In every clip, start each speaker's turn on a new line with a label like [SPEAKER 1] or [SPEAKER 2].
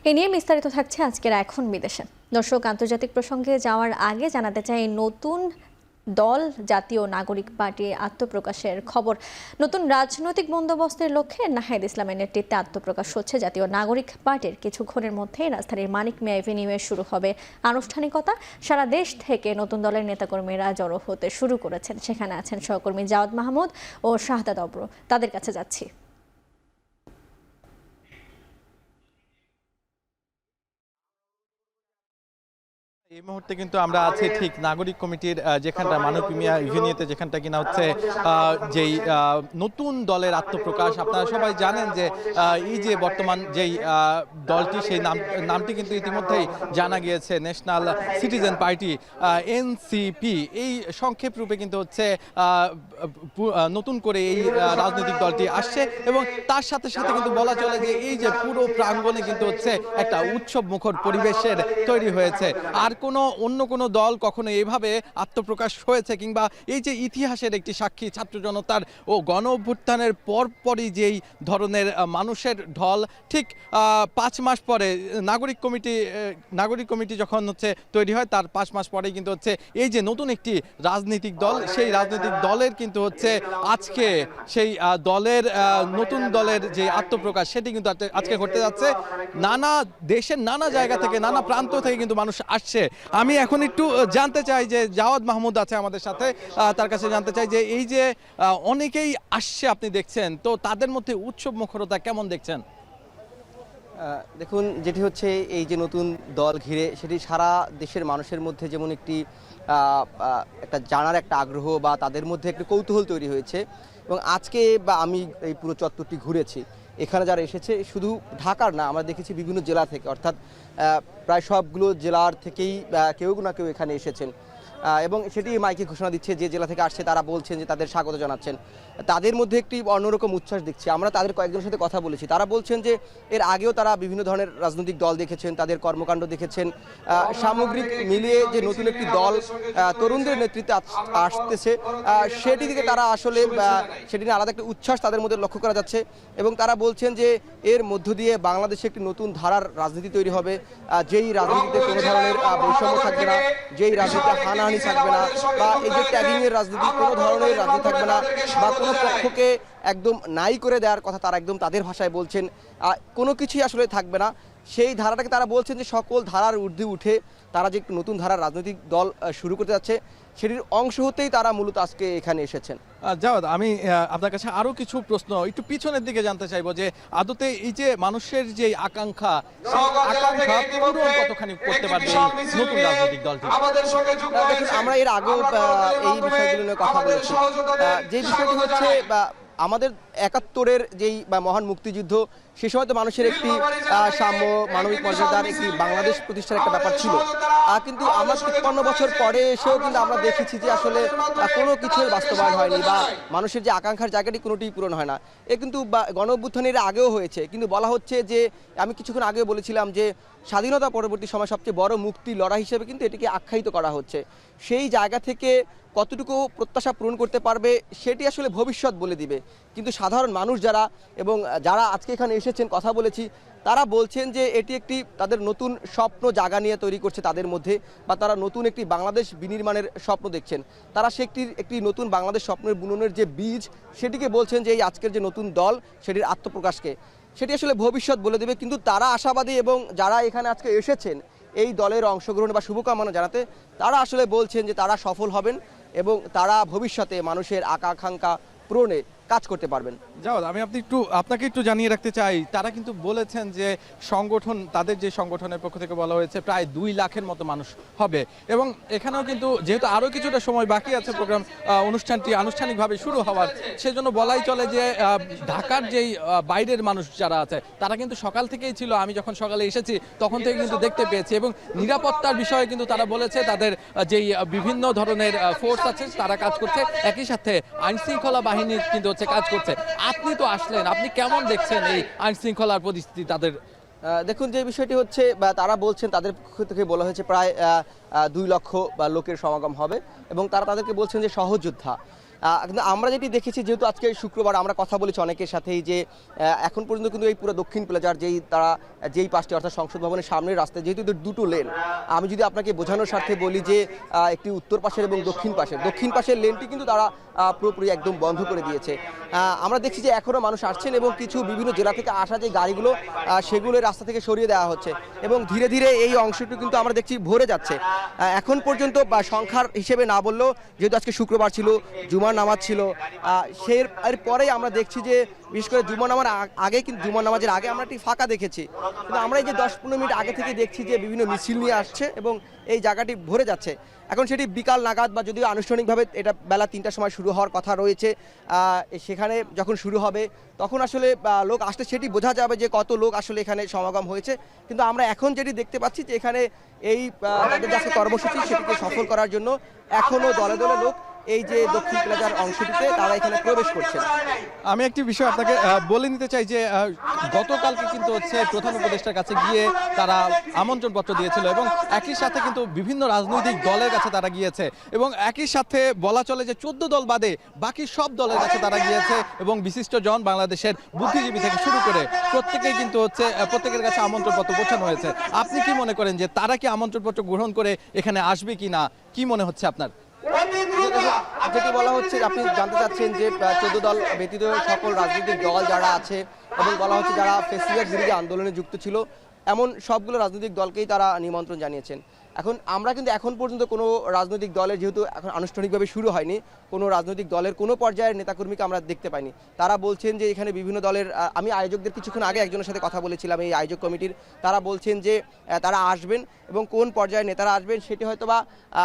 [SPEAKER 1] এ নিয়ে বিস্তারিত থাকছে আজকের এখন বিদেশে। দর্শক, আন্তর্জাতিক প্রসঙ্গে যাওয়ার আগে জানাতে চাই নতুন দল জাতীয় নাগরিক পার্টি আত্মপ্রকাশের খবর। নতুন রাজনৈতিক বন্দোবস্তের লক্ষ্যে নাহিদ ইসলামের নেতৃত্বে আত্মপ্রকাশ হচ্ছে জাতীয় নাগরিক পার্টির। কিছুক্ষণের মধ্যেই রাজধানীর মানিক মিয়া এভিনিউয়ে শুরু হবে আনুষ্ঠানিকতা। সারা দেশ থেকে নতুন দলের নেতাকর্মীরা জড়ো হতে শুরু করেছেন। সেখানে আছেন সহকর্মী জাওয়াদ মাহমুদ ও শাহাদাত অব্র। তাদের কাছে যাচ্ছি।
[SPEAKER 2] এই মুহূর্তে কিন্তু আমরা আছি ঠিক নাগরিক কমিটির যেখানটা মানিক মিয়া ইভিনিউতে, যেখানটা কিনা হচ্ছে যেই নতুন দলের আত্মপ্রকাশ। আপনারা সবাই জানেন যে এই যে বর্তমান যেই দলটি, সেই নামটি কিন্তু ইতিমধ্যেই জানা গিয়েছে, ন্যাশনাল সিটিজেন পার্টি এনসিপি। এই সংক্ষেপ রূপে কিন্তু হচ্ছে নতুন করে এই রাজনৈতিক দলটি আসছে এবং তার সাথে সাথে কিন্তু বলা চলে যে এই যে পুরো প্রাঙ্গণে কিন্তু হচ্ছে একটা উৎসব মুখর পরিবেশের তৈরি হয়েছে। আর অন্য কোনো দল কখনো এইভাবে আত্মপ্রকাশ হয়েছে কিংবা এই যে ইতিহাসের একটি সাক্ষী ছাত্র জনতার ও গণ অভ্যুত্থানের পরপরই যেই ধরনের মানুষের ঢল, ঠিক 5 মাস পরে নাগরিক কমিটি যখন হচ্ছে তৈরি হয়, তার 5 মাস পরেই কিন্তু হচ্ছে এই যে নতুন একটি রাজনৈতিক দল, সেই রাজনৈতিক দলের কিন্তু হচ্ছে আজকে সেই দলের নতুন দলের যে আত্মপ্রকাশ, সেটি কিন্তু আজকে ঘটতে যাচ্ছে। নানা দেশের নানা জায়গা থেকে, নানা প্রান্ত থেকে কিন্তু মানুষ আসছে। আমি এখন একটু জানতে চাই যে জাওয়াদ মাহমুদ আছে আমাদের সাথে, তার কাছে জানতে চাই যে এই যে অনেকেই আসছে আপনি দেখছেন, তো তাদের মধ্যে উৎসব মুখরতা কেমন দেখছেন?
[SPEAKER 3] দেখুন, যেটি হচ্ছে এই যে নতুন দল ঘিরে, সেটি সারা দেশের মানুষের মধ্যে যেমন একটা জানার একটা আগ্রহ বা তাদের মধ্যে একটি কৌতূহল তৈরি হয়েছে। এবং আজকে বা আমি এই পুরো চত্বরটি ঘুরেছি, এখানে যারা এসেছে শুধু ঢাকার না, আমরা দেখেছি বিভিন্ন জেলা থেকে, অর্থাৎ প্রায় সবগুলো জেলার থেকেই কেউ না কেউ এখানে এসেছেন এবং সেটি মাইকে ঘোষণা দিচ্ছে। যে জেলা থেকে আসছে তারা বলছেন যে তাদের স্বাগত জানাচ্ছেন। তাদের মধ্যে একটি অন্যরকম উচ্ছ্বাস দেখছি। আমরা তাদের কয়েকজনের সাথে কথা বলেছি, তারা বলছেন যে এর আগেও তারা বিভিন্ন ধরনের রাজনৈতিক দল দেখেছেন, তাদের কর্মকাণ্ড দেখেছেন। সামগ্রিক মিলিয়ে যে নতুন একটি দল তরুণদের নেতৃত্বে আসতেছে, সেটি থেকে তারা আসলে সেটি নিয়ে আলাদা একটা উচ্ছ্বাস তাদের মধ্যে লক্ষ্য করা যাচ্ছে। এবং তারা বলছেন যে এর মধ্য দিয়ে বাংলাদেশে একটি নতুন ধারার রাজনীতি তৈরি হবে, যেই রাজনীতিতে কোনো ধরনের বৈষম্য থাকবে না, যেই রাজনীতিতে হানাহানি থাকবে না, বা এই যে ট্যাগিংয়ের রাজনীতি, কোনো ধরনের রাজনীতি থাকবে না, বা কোনো পক্ষকে একদম নাই করে দেওয়ার কথা তারা একদম তাদের ভাষায় বলছেন, কোনো কিছুই আসলে থাকবে না। সেই ধারাটাকে তারা বলছেন যে সকল ধারার ঊর্ধ্বে উঠে তারা যে নতুন ধারার রাজনৈতিক দল শুরু করতে যাচ্ছে, সেটির অংশ হতেই তারা মূলত আজকে এখানে এসেছেন।
[SPEAKER 2] জাওয়াদ, আমি আপনার কাছে আরো কিছু প্রশ্ন একটু পিছনের দিকে জানতে চাইবো যে আদতে এই যে মানুষের যে আকাঙ্ক্ষা, সেই আকাঙ্ক্ষা পূরণ কতখানি করতে পারবে নতুন রাজনৈতিক দলটি?
[SPEAKER 3] আমরা এর আগেও এই বিষয়গুলো নিয়ে কথা বলেছি। যে বিষয়টি হচ্ছে আমাদের 71-এর যেই মহান মুক্তিযুদ্ধ, সে সময় তো মানুষের একটি সাম্য, মানবিক মর্যাদার একটি বাংলাদেশ প্রতিষ্ঠার একটা ব্যাপার ছিল। কিন্তু আমরা 53 বছর পরে এসেও কিন্তু আমরা দেখেছি যে আসলে কোনো কিছুর বাস্তবায়ন হয়নি, বা মানুষের যে আকাঙ্ক্ষার জায়গাটি কোনোটিই পূরণ হয় না। এ কিন্তু গণ অভ্যুত্থানের আগেও হয়েছে, কিন্তু বলা হচ্ছে যে আমি কিছুক্ষণ আগেও বলেছিলাম যে স্বাধীনতা পরবর্তী সময় সবচেয়ে বড় মুক্তি লড়াই হিসেবে কিন্তু এটিকে আখ্যায়িত করা হচ্ছে। সেই জায়গা থেকে কতটুকু প্রত্যাশা পূরণ করতে পারবে সেটি আসলে ভবিষ্যৎ বলে দিবে। কিন্তু সাধারণ মানুষ যারা এবং যারা আজকে এখানে এসেছেন, কথা বলেছি, তারা বলছেন যে এটি একটি তাদের নতুন স্বপ্ন জায়গা নিয়ে তৈরি করছে তাদের মধ্যে, বা তারা নতুন একটি বাংলাদেশ বিনির্মাণের স্বপ্ন দেখছেন। তারা একটি নতুন বাংলাদেশ স্বপ্নের বুননের যে বীজ, সেটিকে বলছেন যে এই আজকের যে নতুন দল, সেটির আত্মপ্রকাশকে সেটি আসলে ভবিষ্যৎ বলে দেবে। কিন্তু তারা আশাবাদী, এবং যারা এখানে আজকে এসেছেন এই দলের অংশগ্রহণ বা শুভকামনা জানাতে, তারা আসলে বলছেন যে তারা সফল হবেন এবং তারা ভবিষ্যতে মানুষের আকাঙ্ক্ষা পূরণে কাজ করতে পারবেন।
[SPEAKER 2] জাওয়াদ, আমি আপনাকে একটু জানিয়ে রাখতে চাই, তারা কিন্তু বলেছেন যে তাদের যে সংগঠনের পক্ষ থেকে বলা হয়েছে প্রায় 2 লাখের মতো মানুষ হবে। এবং এখানেও কিন্তু যেহেতু আরও কিছুটা সময় বাকি আছে প্রোগ্রাম অনুষ্ঠানটি আনুষ্ঠানিকভাবে শুরু হওয়ার, সেজন্য বলাই চলে যে ঢাকার যেই বাইরের মানুষ যারা আছে তারা কিন্তু সকাল থেকেই ছিল। আমি যখন সকালে এসেছি তখন থেকে কিন্তু দেখতে পেয়েছি। এবং নিরাপত্তার বিষয়ে কিন্তু তারা বলেছে তাদের যেই বিভিন্ন ধরনের ফোর্স আছে তারা কাজ করছে, একই সাথে আইনশৃঙ্খলা বাহিনী কিন্তু কাজ করছে। আপনি তো আসলেন, আপনি কেমন দেখছেন এই আইন শৃঙ্খলার পরিস্থিতি তাদের?
[SPEAKER 3] দেখুন, যে বিষয়টি হচ্ছে তারা বলছেন তাদের পক্ষ থেকে বলা হয়েছে প্রায় 2 লক্ষ লোকের সমাগম হবে, এবং তারা তাদেরকে বলছেন যে সহযোদ্ধা। কিন্তু আমরা যেটি দেখেছি, যেহেতু আজকে শুক্রবার, আমরা কথা বলেছি অনেকের সাথেই যে এখন পর্যন্ত কিন্তু এই পুরো দক্ষিণ প্লাজার যেই পাশটি অর্থাৎ সংসদ ভবনের সামনের রাস্তায় যেহেতু দুটো লেন, আমি যদি আপনাকে বোঝানোর স্বার্থে বলি যে একটি উত্তর পাশের এবং দক্ষিণ পাশের লেনটি কিন্তু তারা পুরোপুরি একদম বন্ধ করে দিয়েছে। আমরা দেখছি যে এখনও মানুষ আসছেন এবং কিছু বিভিন্ন জেলা থেকে আসা যে গাড়িগুলো সেগুলো রাস্তা থেকে সরিয়ে দেওয়া হচ্ছে এবং ধীরে ধীরে এই অংশটি কিন্তু আমরা দেখছি ভরে যাচ্ছে। এখন পর্যন্ত সংখ্যার হিসেবে না বললেও, যেহেতু আজকে শুক্রবার ছিল, জুমার নামাজ ছিল, এর পরেই আমরা দেখছি যে বিশেষ করে জুমার নামাজের আগে আমরা একটি ফাঁকা দেখেছি, কিন্তু আমরা এই যে 10-15 মিনিট আগে থেকে দেখছি যে বিভিন্ন মিছিল নিয়ে আসছে এবং এই জায়গাটি ভরে যাচ্ছে। এখন সেটি বিকাল নাগাদ বা যদিও আনুষ্ঠানিকভাবে এটা বেলা 3টার সময় শুরু হওয়ার কথা রয়েছে, সেখানে যখন শুরু হবে তখন আসলে লোক আসলে সেটি বোঝা যাবে যে কত লোক আসলে এখানে সমাগম হয়েছে। কিন্তু আমরা এখন যেটি দেখতে পাচ্ছি যে এখানে এই তাদের যে কর্মসূচি সেটিকে সফল করার জন্য এখনও দলে দলে লোক এই যে দক্ষিণ প্লাজার অংশটিতে তারা এখানে প্রবেশ করছেন।
[SPEAKER 2] আমি একটি বিষয় আপনাকে বলে নিতে চাই যে গতকালকে কিন্তু হচ্ছে প্রধান উপদেষ্টার কাছে গিয়ে তারা আমন্ত্রণপত্র দিয়েছিল এবং একই সাথে কিন্তু বিভিন্ন রাজনৈতিক দলের কাছে তারা গিয়েছে এবং একই সাথে বলা চলে যে 14 দল বাদে বাকি সব দলের কাছে তারা গিয়েছে এবং বিশিষ্ট জন বাংলাদেশের বুদ্ধিজীবী থেকে শুরু করে প্রত্যেকেই কিন্তু হচ্ছে প্রত্যেকের কাছে আমন্ত্রণপত্র পৌঁছানো হয়েছে। আপনি কি মনে করেন যে তারা কি আমন্ত্রণপত্র গ্রহণ করে এখানে আসবে কি না, কি মনে হচ্ছে আপনার?
[SPEAKER 3] যেটি বলা হচ্ছে, আপনি জানতে চাচ্ছেন যে 14 দল ব্যতীত সকল রাজনৈতিক দল যারা আছে এবং বলা হচ্ছে যারা ফেসিলিটির বিরুদ্ধে আন্দোলনে যুক্ত ছিল এমন সবগুলো রাজনৈতিক দলকেই তারা নিমন্ত্রণ জানিয়েছেন। এখন আমরা কিন্তু এখন পর্যন্ত কোনো রাজনৈতিক দলের, যেহেতু এখন আনুষ্ঠানিকভাবে শুরু হয়নি, কোনো রাজনৈতিক দলের কোনো পর্যায়ের নেতাকর্মীকে আমরা দেখতে পাইনি। তারা বলছেন যে এখানে বিভিন্ন দলের, আমি আয়োজকদের কিছুক্ষণ আগে একজনের সাথে কথা বলেছিলাম এই আয়োজক কমিটির, তারা বলছেন যে তারা আসবেন এবং কোন পর্যায়ে নেতারা আসবেন সেটি হয়তো বা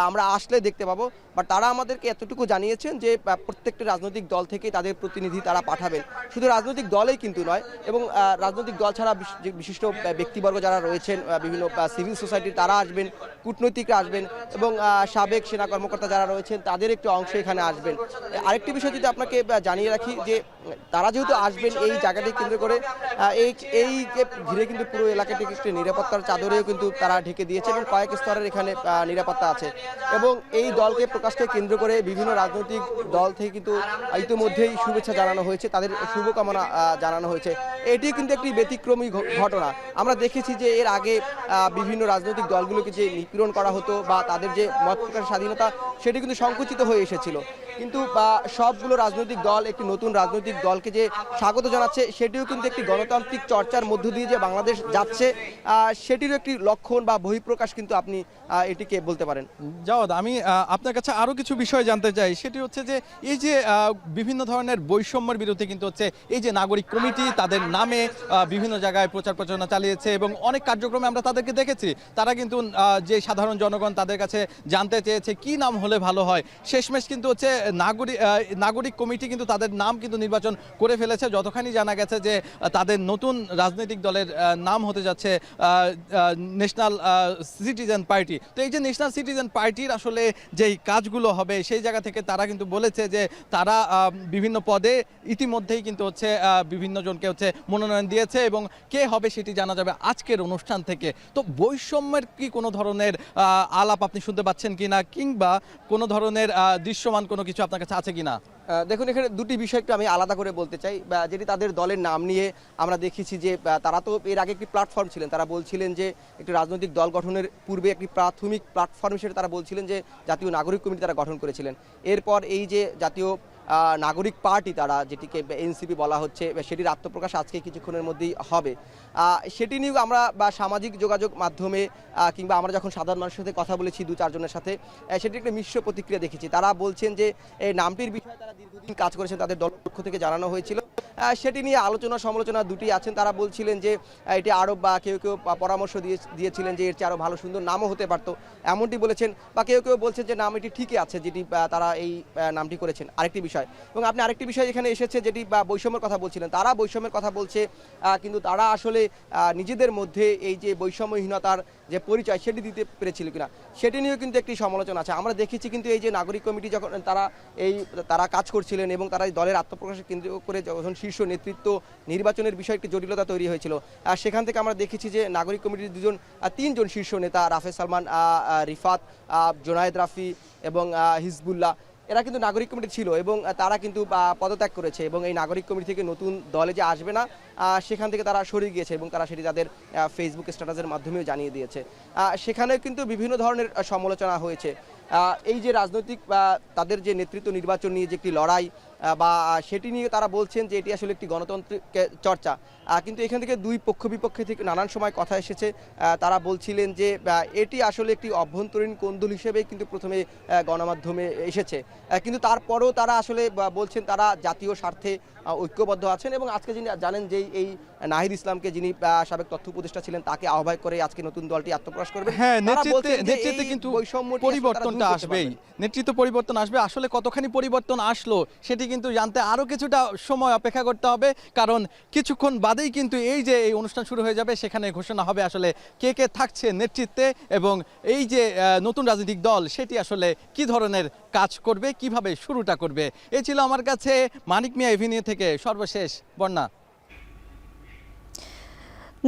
[SPEAKER 3] আমরা আসলে দেখতে পাবো। বাট তারা আমাদেরকে এতটুকু জানিয়েছেন যে প্রত্যেকটা রাজনৈতিক দল থেকে তাদের প্রতিনিধি তারা পাঠাবেন। শুধু রাজনৈতিক দলেই কিন্তু নয়, এবং রাজনৈতিক দল ছাড়া বিশিষ্ট ব্যক্তিবর্গ যারা রয়েছেন, বিভিন্ন সিভিল সোসাইটির তারা আসবেন, কূটনৈতিকরা আসবেন এবং সাবেক সেনা কর্মকর্তা যারা রয়েছেন তাদের একটি অংশ এখানে আসবেন। আরেকটি বিষয় যদি আপনাকে জানিয়ে রাখি যে তারা যেহেতু আসবেন এই জায়গাটি কেন্দ্র করে, এই যে ঘিরে কিন্তু পুরো এলাকাটিকে একটি নিরাপত্তার চাদরেও কিন্তু তারা ঢেকে দিয়েছে এবং কয়েক স্তরের এখানে নিরাপত্তা আছে এবং এই দলকে প্রকাশকে কেন্দ্র করে বিভিন্ন রাজনৈতিক দল থেকে কিন্তু ইতিমধ্যেই শুভেচ্ছা জানানো হয়েছে, তাদের শুভকামনা জানানো হয়েছে। এটি কিন্তু একটি ব্যতিক্রমী ঘটনা। আমরা দেখেছি যে এর আগে বিভিন্ন রাজনৈতিক দলগুলোকে যে নিপীড়ন করা হতো বা তাদের যে মত প্রকাশের স্বাধীনতা সেটি কিন্তু সংকুচিত হয়ে এসেছিল, কিন্তু সবগুলো রাজনৈতিক দল একটি নতুন রাজনৈতিক দলকে যে স্বাগত জানাচ্ছে সেটিও কিন্তু একটি গণতান্ত্রিক চর্চার মধ্য দিয়ে যে বাংলাদেশ যাচ্ছে সেটিরও একটি লক্ষণ বা বহিঃপ্রকাশ কিন্তু আপনি এটিকে বলতে পারেন।
[SPEAKER 2] জাওয়াদ, আমি আপনার কাছে আরও কিছু বিষয় জানতে চাই। সেটি হচ্ছে যে এই যে বিভিন্ন ধরনের বৈষম্যের বিরুদ্ধে কিন্তু হচ্ছে এই যে নাগরিক কমিটি তাদের নামে বিভিন্ন জায়গায় প্রচার প্রচারণা চালিয়েছে এবং অনেক কার্যক্রমে আমরা তাদেরকে দেখেছি। তারা কিন্তু যে সাধারণ জনগণ তাদের কাছে জানতে চেয়েছে কি নাম হলে ভালো হয়, শেষমেশ কিন্তু হচ্ছে নাগরিক কমিটি কিন্তু তাদের নাম কিন্তু নির্বাচন করে ফেলেছে। যতখানি জানা গেছে যে তাদের নতুন রাজনৈতিক দলের নাম হতে যাচ্ছে ন্যাশনাল সিটিজেন পার্টি। তো এই যে ন্যাশনাল সিটিজেন পার্টির আসলে যেই কাজগুলো হবে সেই জায়গা থেকে তারা কিন্তু বলেছে যে তারা বিভিন্ন পদে ইতিমধ্যেই কিন্তু হচ্ছে বিভিন্ন জনকে হচ্ছে মনোনয়ন দিয়েছে এবং কে হবে সেটি জানা যাবে আজকের অনুষ্ঠান থেকে। তো বৈষম্যের কি কোনো ধরনের আলাপ আপনি শুনতে পাচ্ছেন কিনা, কিংবা কোনো ধরনের দৃশ্যমান কোনো কিছু আপনার কাছে আছে কিনা?
[SPEAKER 3] দেখুন, এখানে দুটি বিষয় একটু আমি আলাদা করে বলতে চাই। যেটি তাদের দলের নাম নিয়ে আমরা দেখেছি যে তারা তো এর আগে একটি প্ল্যাটফর্ম ছিলেন, তারা বলছিলেন যে একটি রাজনৈতিক দল গঠনের পূর্বে একটি প্রাথমিক প্ল্যাটফর্ম হিসেবে তারা বলছিলেন যে জাতীয় নাগরিক কমিটি তারা গঠন করেছিলেন। এরপর এই যে জাতীয় নাগরিক পার্টি, তারা যেটিকে এনসিপি বলা হচ্ছে, সেটির আত্মপ্রকাশ আজকে কিছুক্ষণের মধ্যেই হবে। সেটি নিয়েও আমরা বা সামাজিক যোগাযোগ মাধ্যমে কিংবা আমরা যখন সাধারণ মানুষের সাথে কথা বলেছি 2-4 জনের সাথে, সেটি একটা মিশ্র প্রতিক্রিয়া দেখেছি। তারা বলছেন যে এই নামটির বিষয়ে তারা দীর্ঘদিন কাজ করেছেন, তাদের দলের পক্ষ থেকে জানানো হয়েছিল, সেটি নিয়ে আলোচনা সমালোচনা দুটি আছেন। তারা বলছিলেন যে এটি আরও বা কেউ পরামর্শ দিয়েছিলেন যে এর চেয়ে আরও ভালো সুন্দর নামও হতে পারতো, এমনটি বলেছেন। বা কেউ বলছেন যে নাম এটি ঠিকই আছে যেটি তারা এই নামটি করেছেন। আরেকটি বিষয়, এবং আপনি আরেকটি বিষয় এখানে এসেছে যেটি বৈষম্যের কথা বলছিলেন, তারা বৈষম্যের কথা বলছে, কিন্তু তারা আসলে নিজেদের মধ্যে এই যে বৈষম্যহীনতার যে পরিচয় সেটি দিতে পেরেছিল কিনা সেটি নিয়েও কিন্তু একটি সমালোচনা আছে। আমরা দেখেছি কিন্তু এই যে নাগরিক কমিটি যখন তারা কাজ করছিলেন এবং তারা দলের আত্মপ্রকাশের কেন্দ্র করে যখন শীর্ষ নেতৃত্ব নির্বাচনের বিষয়ে একটি জটিলতা তৈরি হয়েছিল, সেখান থেকে আমরা দেখেছি যে নাগরিক কমিটির 3 জন শীর্ষ নেতা রাফে সালমান, রিফাত, জোনায়েদ রাফি এবং হিজবুল্লাহ, এরা কিন্তু নাগরিক কমিটি ছিল এবং তারা কিন্তু পদত্যাগ করেছে এবং এই নাগরিক কমিটি থেকে নতুন দলে যে আসবে না সেখান থেকে তারা সরে গিয়েছে এবং তারা সেটি তাদের ফেসবুক স্ট্যাটাসের মাধ্যমেও জানিয়ে দিয়েছে। সেখানেও কিন্তু বিভিন্ন ধরনের সমালোচনা হয়েছে। এই যে রাজনৈতিক তাদের যে নেতৃত্ব নির্বাচন নিয়ে যে একটি লড়াই বা সেটি নিয়ে তারা বলছেন যে এটি আসলে একটি গণতান্ত্রিক চর্চা, কিন্তু এখান থেকে দুই পক্ষ বিপক্ষে থেকে নানান সময় কথা এসেছে। তারা বলছিলেন যে এটি আসলে একটি অভ্যন্তরীণ কোন্দল হিসেবে কিন্তু প্রথমে গণমাধ্যমে এসেছে, কিন্তু তারপরেও তারা আসলে বলছেন তারা জাতীয় স্বার্থে ঐক্যবদ্ধ আছেন এবং আজকে যিনি জানেন যে এই নাহিদ ইসলামকে, যিনি সাবেক তথ্য উপদেষ্টা ছিলেন, তাকে আহ্বায়ক করে আজকে নতুন দলটি আত্মপ্রকাশ করবে।
[SPEAKER 2] হ্যাঁ, নেতৃত্বে কিন্তু পরিবর্তনটা আসবেই, নেতৃত্ব পরিবর্তন আসবে। আসলে কতখানি পরিবর্তন আসলো সেটি কিন্তু জানতে আরো কিছুটা সময় অপেক্ষা করতে হবে, কারণ কিছুক্ষণ বাদেই কিন্তু এই যে এই অনুষ্ঠান শুরু হয়ে যাবে, সেখানে ঘোষণা হবে আসলে কে কে থাকছে নেতৃত্বে এবং এই যে নতুন রাজনৈতিক দল সেটি আসলে কি ধরনের কাজ করবে, কিভাবে শুরুটা করবে। এই ছিল আমার কাছে মানিক মিয়া এভিনিউ থেকে সর্বশেষ বর্ণা।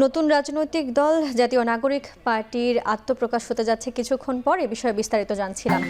[SPEAKER 1] নতুন রাজনৈতিক দল জাতীয় নাগরিক পার্টির আত্মপ্রকাশ হতে যাচ্ছে কিছুক্ষণ পর, এ বিষয়ে বিস্তারিত জানছিলাম।